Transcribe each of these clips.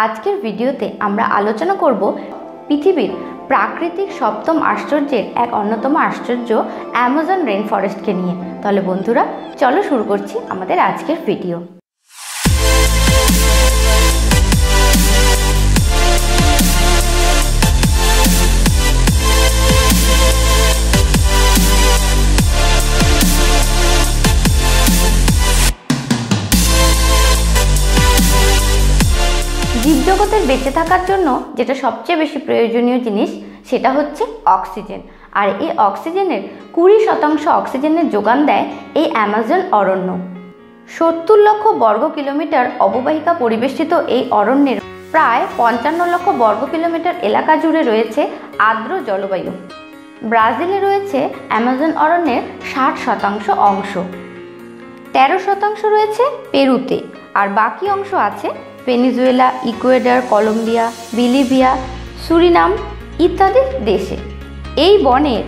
আজকের ভিডিওতে আমরা আলোচনা করব পৃথিবীর প্রাকৃতিক সপ্তম আশ্চর্যের এক অন্যতম আশ্চর্য অ্যামাজন রেইন ফরেস্টকে নিয়ে। তাহলে বন্ধুরা চলো শুরু করছি আমাদের আজকের ভিডিও। জীবজগতের বেঁচে থাকার জন্য যেটা সবচেয়ে বেশি প্রয়োজনীয় জিনিস সেটা হচ্ছে অক্সিজেন। আর এই অক্সিজেনের 20% অক্সিজেনের যোগান দেয় এই অ্যামাজন অরণ্য। 70 লক্ষ বর্গ কিলোমিটার অববাহিকা পরিবেষ্টিত এই অরণ্যের প্রায় 55 লক্ষ বর্গ কিলোমিটার এলাকা জুড়ে রয়েছে আর্দ্র জলবায়ু। ব্রাজিলে রয়েছে অ্যামাজন অরণ্যের 60% অংশ, 13% রয়েছে পেরুতে, আর বাকি অংশ আছে Venezuela, Ecuador, Colombia, Bolivia, Suriname ইত্যাদি দেশে। এই বনের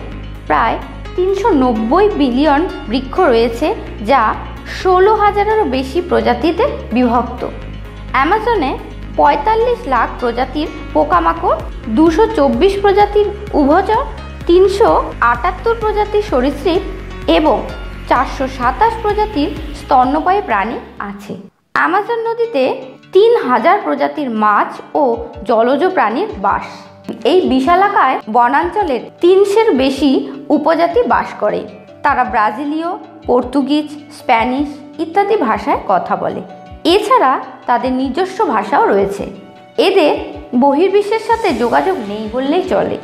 প্রায় 390 বিলিয়ন বৃক্ষ রয়েছে, যা 16,000-এরও বেশি প্রজাতিতে বিভক্ত। অ্যামাজনে 45 লাখ প্রজাতির পোকামাকড়, 224 প্রজাতির উভচর, 378 প্রজাতির সরীসৃপ এবং 427 প্রজাতির স্তন্যপায়ী প্রাণী আছে। অ্যামাজন নদীতে 3000 প্রজাতির মাছ ও জলজ প্রাণীর বাস। এই বিশালাকায় বনাঞ্চলের 300-এর বেশি উপজাতি বাস করে। তারা ব্রাজিলীয়, পর্তুগিজ, স্প্যানিশ ইত্যাদি ভাষায় কথা বলে। এছাড়া তাদের নিজস্ব ভাষাও রয়েছে। এদের বহির্বিশ্বের সাথে যোগাযোগ নেই বললেই চলে।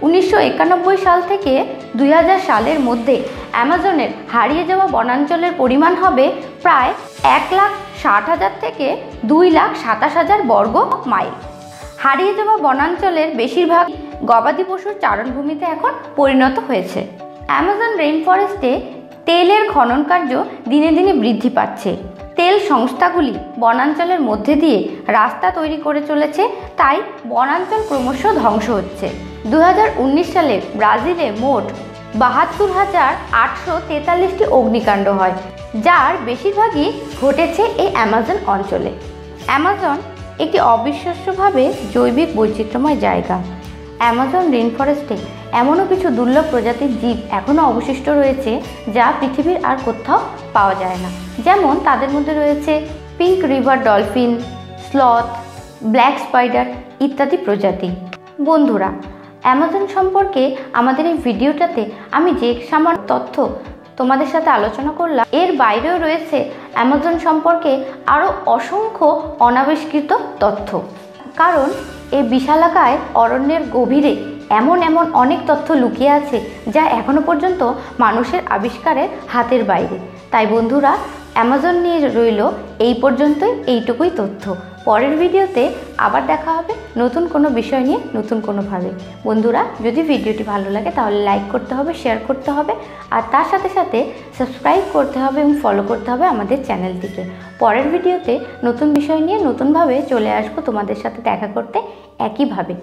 1991 সাল থেকে 2000 সালের মধ্যে অ্যামাজনের হারিয়ে যাওয়া বনাঞ্চলের পরিমাণ হবে প্রায় 1,60,000 থেকে 2,27,000 বর্গ মাইল। হারিয়ে যাওয়া বনাঞ্চলের বেশিরভাগ গবাদি পশুর চারণভূমিতে এখন পরিণত হয়েছে। অ্যামাজন রেইন ফরেস্টে তেলের খনন কার্য দিনে দিনে বৃদ্ধি পাচ্ছে। তেল সংস্থাগুলি বনাঞ্চলের মধ্যে দিয়ে রাস্তা তৈরি করে চলেছে, তাই বনাঞ্চল ক্রমশ ধ্বংস হচ্ছে। 2019 সালে ব্রাজিলে মোট 72,843টি অগ্নিকাণ্ড হয়, যার বেশিরভাগই ঘটেছে এই অ্যামাজন অঞ্চলে। অ্যামাজন একটি অবিশ্বাস্যভাবে জৈবিক বৈচিত্র্যময় জায়গা। অ্যামাজন রেইন ফরেস্টে এমনও কিছু দুর্লভ প্রজাতির জীব এখনও অবশিষ্ট রয়েছে যা পৃথিবীর আর কোথাও পাওয়া যায় না। যেমন তাদের মধ্যে রয়েছে pink river dolphin, sloth, black spider ইত্যাদি প্রজাতি। বন্ধুরা, অ্যামাজন সম্পর্কে আমাদের এই ভিডিওটাতে আমি যে সামান্য তথ্য তোমাদের সাথে আলোচনা করলাম, এর বাইরেও রয়েছে অ্যামাজন সম্পর্কে আরও অসংখ্য অনাবিষ্কৃত তথ্য। কারণ এই বিশালাকায় অরণ্যের গভীরে এমন অনেক তথ্য লুকিয়ে আছে যা এখনো পর্যন্ত মানুষের আবিষ্কারের হাতের বাইরে। তাই বন্ধুরা, অ্যামাজন নিয়ে রইল এই পর্যন্তই, এইটুকুই তথ্য। পরের ভিডিওতে আবার দেখা হবে নতুন কোনো বিষয় নিয়ে, নতুন কোনোভাবে। বন্ধুরা, যদি ভিডিওটি ভালো লাগে তাহলে লাইক করতে হবে, শেয়ার করতে হবে, আর তার সাথে সাথে সাবস্ক্রাইব করতে হবে এবং ফলো করতে হবে আমাদের চ্যানেলটিকে। পরের ভিডিওতে নতুন বিষয় নিয়ে নতুনভাবে চলে আসবো তোমাদের সাথে দেখা করতে একইভাবে।